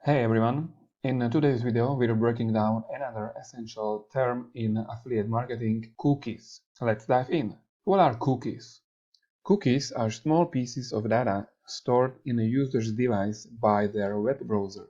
Hey everyone! In today's video, we're breaking down another essential term in affiliate marketing, cookies. Let's dive in. What are cookies? Cookies are small pieces of data stored in a user's device by their web browser.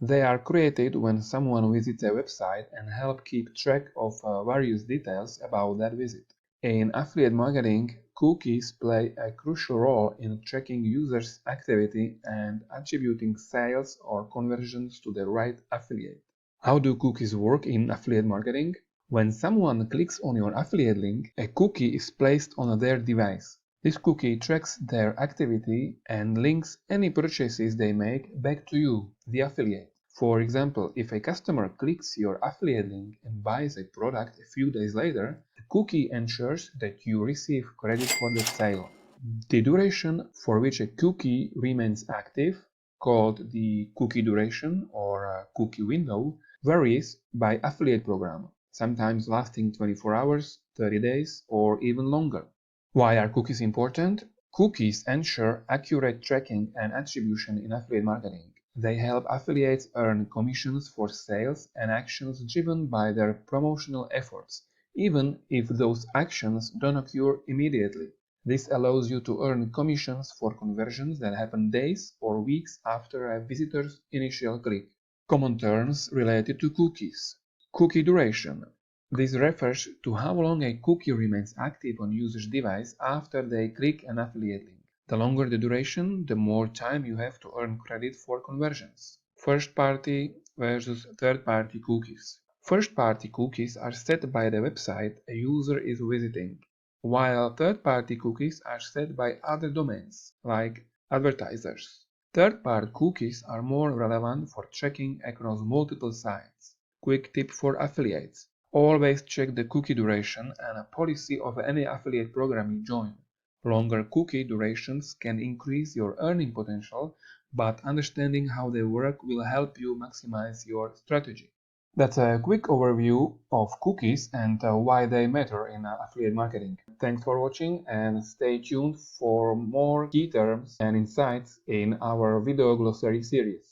They are created when someone visits a website and help keep track of various details about that visit. In affiliate marketing, cookies play a crucial role in tracking users' activity and attributing sales or conversions to the right affiliate. How do cookies work in affiliate marketing? When someone clicks on your affiliate link, a cookie is placed on their device. This cookie tracks their activity and links any purchases they make back to you, the affiliate. For example, if a customer clicks your affiliate link and buys a product a few days later, the cookie ensures that you receive credit for the sale. The duration for which a cookie remains active, called the cookie duration or cookie window, varies by affiliate program, sometimes lasting 24 hours, 30 days, or even longer. Why are cookies important? Cookies ensure accurate tracking and attribution in affiliate marketing. They help affiliates earn commissions for sales and actions driven by their promotional efforts, even if those actions don't occur immediately. This allows you to earn commissions for conversions that happen days or weeks after a visitor's initial click. Common terms related to cookies. Cookie duration. This refers to how long a cookie remains active on user's device after they click an affiliate link. The longer the duration, the more time you have to earn credit for conversions. First-party versus third-party cookies. First-party cookies are set by the website a user is visiting, while third-party cookies are set by other domains, like advertisers. Third-party cookies are more relevant for tracking across multiple sites. Quick tip for affiliates. Always check the cookie duration and a policy of any affiliate program you join. Longer cookie durations can increase your earning potential, but understanding how they work will help you maximize your strategy. That's a quick overview of cookies and why they matter in affiliate marketing. Thanks for watching and stay tuned for more key terms and insights in our video glossary series.